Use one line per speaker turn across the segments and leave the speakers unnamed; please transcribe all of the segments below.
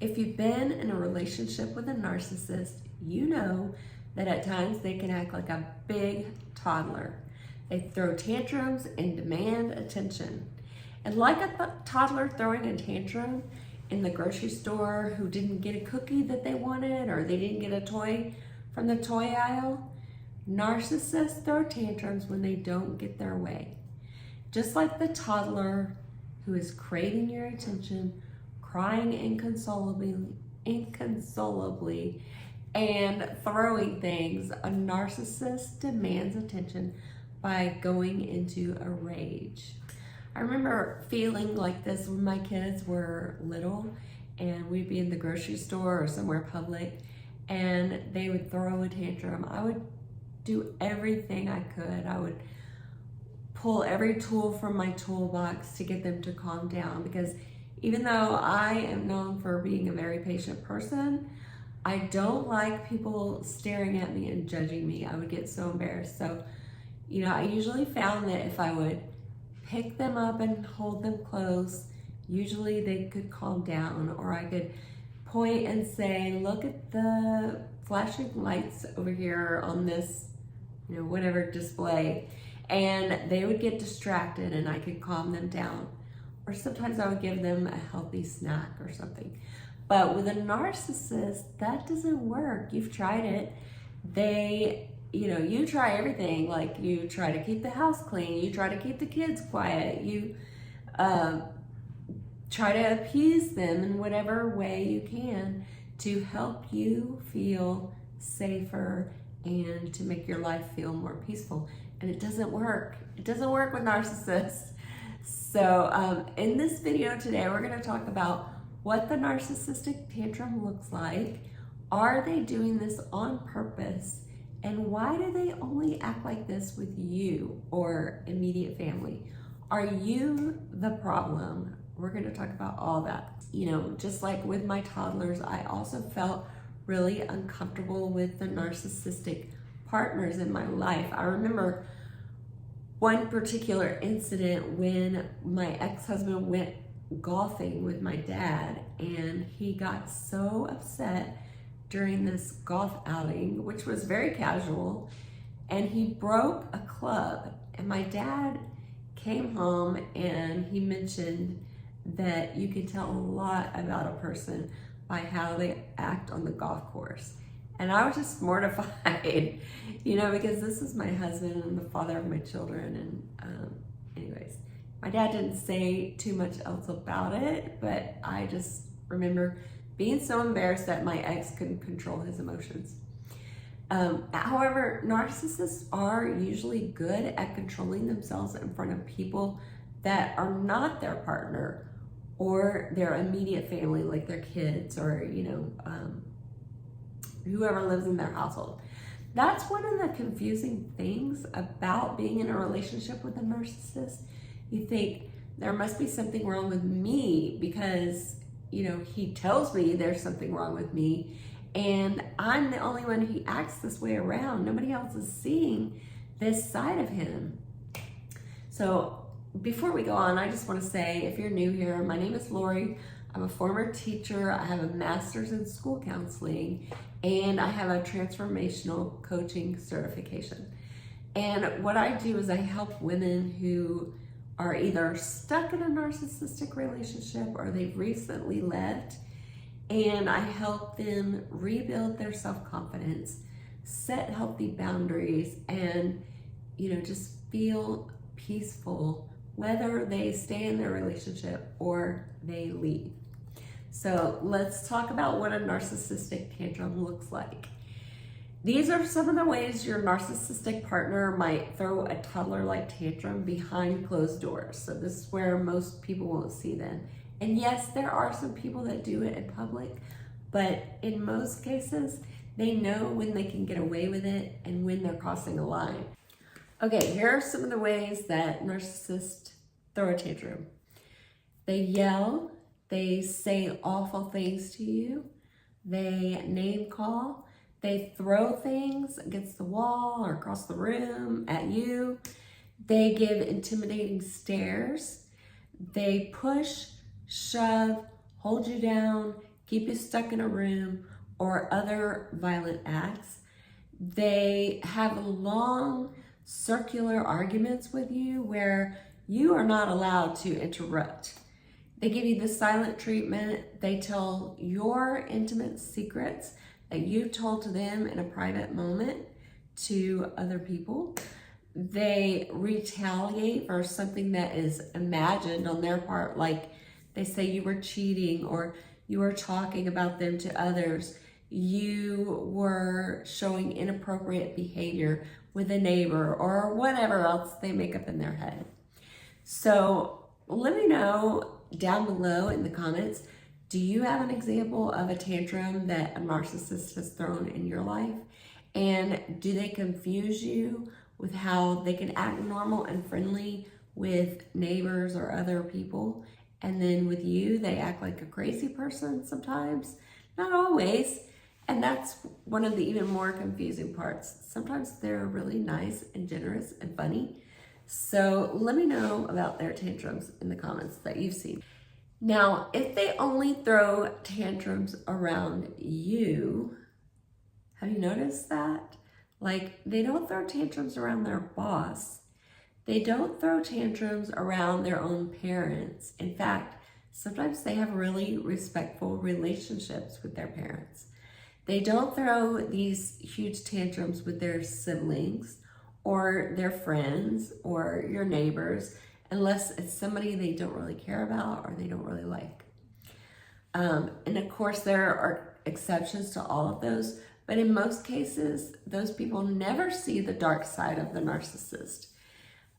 If you've been in a relationship with a narcissist, you know that at times they can act like a big toddler. They throw tantrums and demand attention. And like a toddler throwing a tantrum in the grocery store who didn't get a cookie that they wanted or they didn't get a toy from the toy aisle, narcissists throw tantrums when they don't get their way. Just like the toddler who is craving your attention, crying inconsolably, and throwing things, a narcissist demands attention by going into a rage. I remember feeling like this when my kids were little and we'd be in the grocery store or somewhere public and they would throw a tantrum. I would do everything I could. I would pull every tool from my toolbox to get them to calm down, because even though I am known for being a very patient person, I don't like people staring at me and judging me. I would get so embarrassed. So, I usually found that if I would pick them up and hold them close, usually they could calm down, or I could point and say, look at the flashing lights over here on this, whatever display, and they would get distracted and I could calm them down. Or sometimes I would give them a healthy snack or something. But with a narcissist, that doesn't work. You've tried it. You try everything. Like, you try to keep the house clean. You try to keep the kids quiet. You try to appease them in whatever way you can to help you feel safer and to make your life feel more peaceful. And it doesn't work. It doesn't work with narcissists. So in this video today, we're going to talk about what the narcissistic tantrum looks like. Are they doing this on purpose? And why do they only act like this with you or immediate family? Are you the problem? We're going to talk about all that. Just like with my toddlers, I also felt really uncomfortable with the narcissistic partners in my life. I remember one particular incident when my ex-husband went golfing with my dad, and he got so upset during this golf outing, which was very casual, and he broke a club. And my dad came home and he mentioned that you can tell a lot about a person by how they act on the golf course. And I was just mortified, because this is my husband and the father of my children. And anyways, my dad didn't say too much else about it, but I just remember being so embarrassed that my ex couldn't control his emotions. However, narcissists are usually good at controlling themselves in front of people that are not their partner or their immediate family, like their kids or, whoever lives in their household. That's one of the confusing things about being in a relationship with a narcissist. You think there must be something wrong with me because, he tells me there's something wrong with me, and I'm the only one who acts this way around. Nobody else is seeing this side of him. So before we go on, I just want to say, if you're new here, my name is Lori. I'm a former teacher. I have a master's in school counseling, and I have a transformational coaching certification. And what I do is I help women who are either stuck in a narcissistic relationship or they've recently left, and I help them rebuild their self-confidence, set healthy boundaries, and just feel peaceful whether they stay in their relationship or they leave. So let's talk about what a narcissistic tantrum looks like. These are some of the ways your narcissistic partner might throw a toddler-like tantrum behind closed doors. So this is where most people won't see them. And yes, there are some people that do it in public, but in most cases, they know when they can get away with it and when they're crossing a line. Okay, here are some of the ways that narcissists throw a tantrum. They yell, they say awful things to you, they name call, they throw things against the wall or across the room at you, they give intimidating stares, they push, shove, hold you down, keep you stuck in a room, or other violent acts. They have long circular arguments with you where you are not allowed to interrupt. They give you the silent treatment. They tell your intimate secrets that you've told to them in a private moment to other people. They retaliate for something that is imagined on their part, like they say you were cheating, or you were talking about them to others, you were showing inappropriate behavior with a neighbor, or whatever else they make up in their head. So let me know down below in the comments, do you have an example of a tantrum that a narcissist has thrown in your life? And do they confuse you with how they can act normal and friendly with neighbors or other people, and then with you, they act like a crazy person sometimes? Not always. And that's one of the even more confusing parts. Sometimes they're really nice and generous and funny. So let me know about their tantrums in the comments that you've seen. Now, if they only throw tantrums around you, have you noticed that? Like, they don't throw tantrums around their boss. They don't throw tantrums around their own parents. In fact, sometimes they have really respectful relationships with their parents. They don't throw these huge tantrums with their siblings or their friends or your neighbors, unless it's somebody they don't really care about or they don't really like. And of course, there are exceptions to all of those, but in most cases, those people never see the dark side of the narcissist.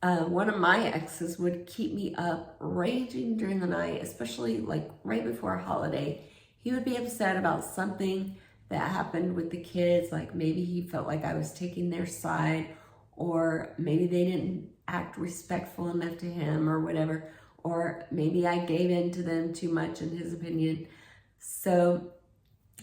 One of my exes would keep me up raging during the night, especially like right before a holiday. He would be upset about something that happened with the kids, like maybe he felt like I was taking their side, or maybe they didn't act respectful enough to him or whatever, or maybe I gave in to them too much in his opinion. So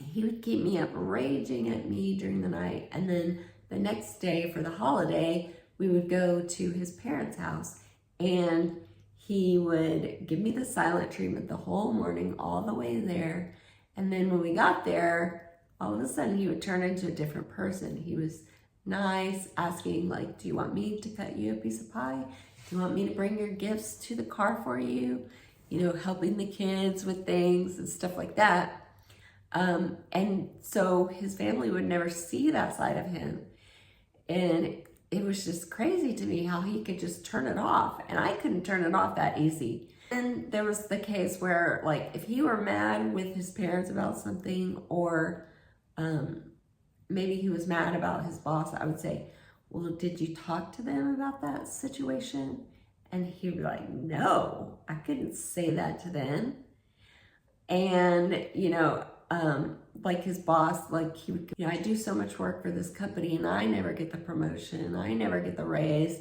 he would keep me up raging at me during the night, and then the next day for the holiday, we would go to his parents' house, and he would give me the silent treatment the whole morning, all the way there. And then when we got there, all of a sudden he would turn into a different person. He was nice, asking like, do you want me to cut you a piece of pie? Do you want me to bring your gifts to the car for you? You know, helping the kids with things and stuff like that. And so his family would never see that side of him. And it was just crazy to me how he could just turn it off, and I couldn't turn it off that easy. And there was the case where, like, if he were mad with his parents about something, or maybe he was mad about his boss, I would say, well, did you talk to them about that situation? And he'd be like, no, I couldn't say that to them. And, you know, like his boss, like he would, you know, I do so much work for this company and I never get the promotion, I never get the raise.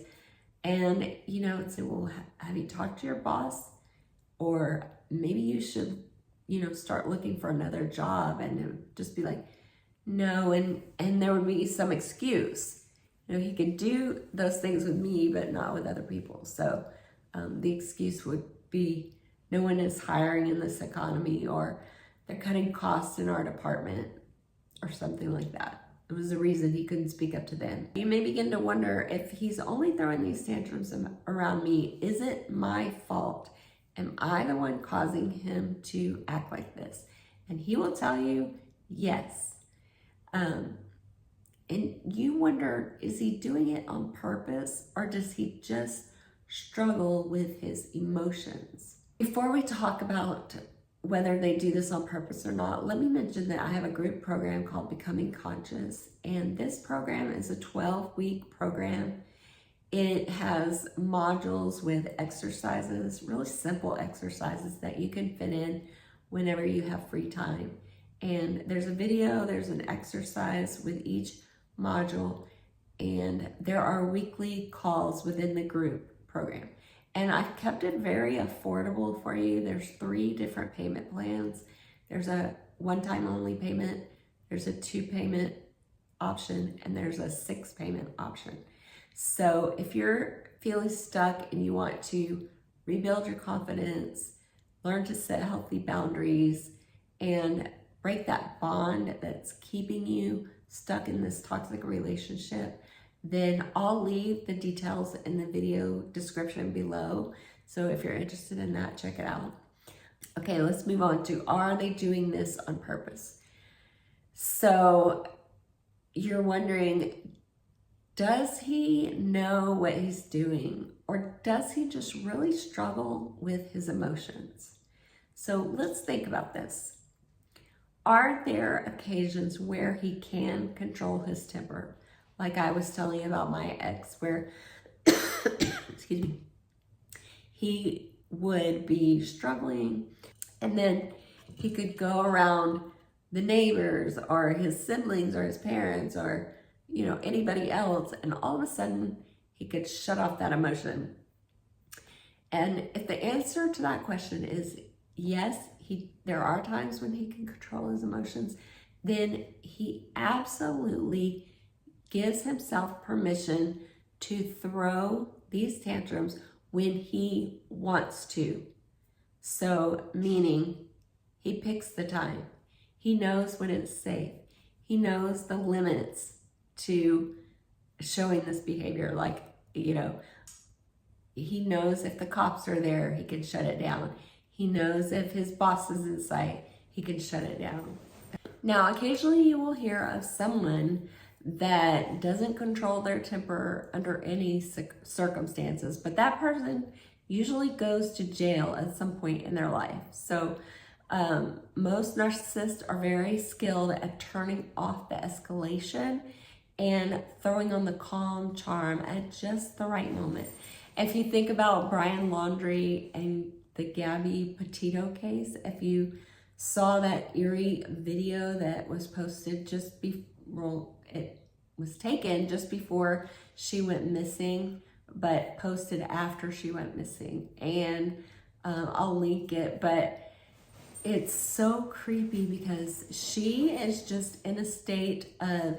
And, you know, I'd say, well, have you talked to your boss? Or maybe you should, you know, start looking for another job. And it would just be like, no. And there would be some excuse. You know, he could do those things with me, but not with other people. So the excuse would be, no one is hiring in this economy, or they're cutting costs in our department, or something like that. It was the reason he couldn't speak up to them. You may begin to wonder, if he's only throwing these tantrums around me, is it my fault? Am I the one causing him to act like this? And he will tell you, yes. And you wonder, is he doing it on purpose, or does he just struggle with his emotions? Before we talk about whether they do this on purpose or not, let me mention that I have a group program called Becoming Conscious, and this program is a 12-week program. It has modules with exercises, really simple exercises that you can fit in whenever you have free time. And there's a video, there's an exercise with each module, and there are weekly calls within the group program. And I've kept it very affordable for you. There's 3 different payment plans. There's a one-time only payment, there's a 2-payment option, and there's a 6-payment option. So if you're feeling stuck and you want to rebuild your confidence, learn to set healthy boundaries, and break that bond that's keeping you stuck in this toxic relationship, then I'll leave the details in the video description below. So if you're interested in that, check it out. Okay, let's move on to, are they doing this on purpose? So you're wondering, does he know what he's doing, or does he just really struggle with his emotions? So let's think about this. Are there occasions where he can control his temper? Like I was telling you about my ex, where, excuse me, he would be struggling, and then he could go around the neighbors or his siblings or his parents or, you know, anybody else, and all of a sudden he could shut off that emotion. And if the answer to that question is yes, there are times when he can control his emotions, then he absolutely gives himself permission to throw these tantrums when he wants to. So, meaning he picks the time. He knows when it's safe. He knows the limits to showing this behavior. Like, you know, he knows if the cops are there, he can shut it down. He knows if his boss is in sight, he can shut it down. Now, occasionally you will hear of someone that doesn't control their temper under any circumstances, but that person usually goes to jail at some point in their life. So most narcissists are very skilled at turning off the escalation and throwing on the calm charm at just the right moment. If you think about Brian Laundrie and the Gabby Petito case, if you saw that eerie video that was posted just before, it was taken just before she went missing, but posted after she went missing. And I'll link it, but it's so creepy because she is just in a state of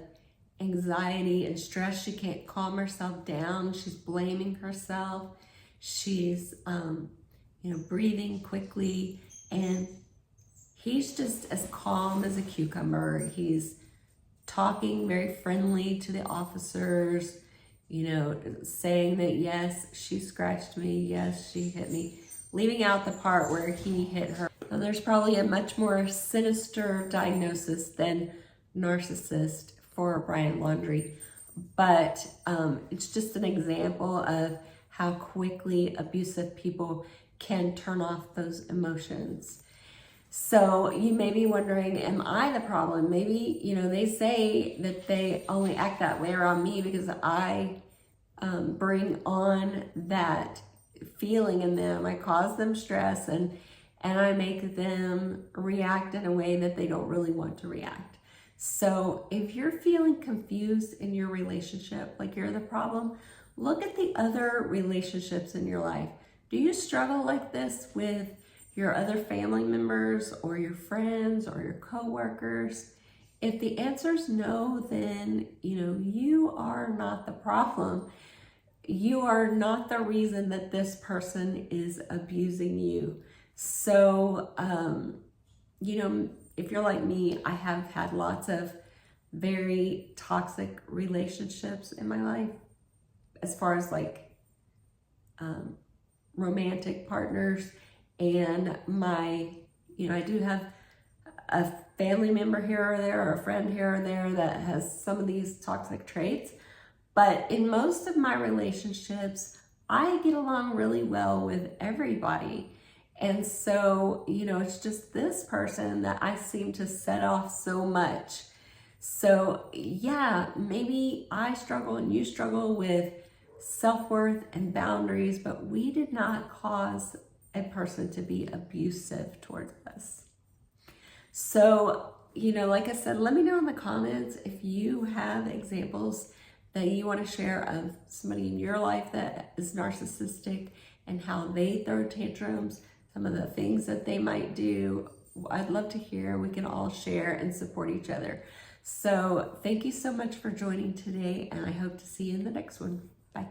anxiety and stress. She can't calm herself down. She's blaming herself. She's, breathing quickly, and he's just as calm as a cucumber. He's talking very friendly to the officers, saying that, yes, she scratched me. Yes, she hit me, leaving out the part where he hit her. So there's probably a much more sinister diagnosis than narcissist for Brian Laundrie, but it's just an example of how quickly abusive people can turn off those emotions. So you may be wondering, am I the problem? Maybe, they say that they only act that way around me because I bring on that feeling in them. I cause them stress and I make them react in a way that they don't really want to react. So if you're feeling confused in your relationship, like you're the problem, look at the other relationships in your life. Do you struggle like this with your other family members or your friends or your coworkers? If the answer is no, then, you are not the problem. You are not the reason that this person is abusing you. So, if you're like me, I have had lots of very toxic relationships in my life as far as romantic partners, and I do have a family member here or there, or a friend here or there that has some of these toxic traits. But in most of my relationships, I get along really well with everybody. And so, it's just this person that I seem to set off so much. So yeah, maybe I struggle and you struggle with self-worth and boundaries, but we did not cause a person to be abusive towards us. So, like I said, let me know in the comments if you have examples that you want to share of somebody in your life that is narcissistic and how they throw tantrums, some of the things that they might do. I'd love to hear. We can all share and support each other. So thank you so much for joining today, and I hope to see you in the next one. Bye.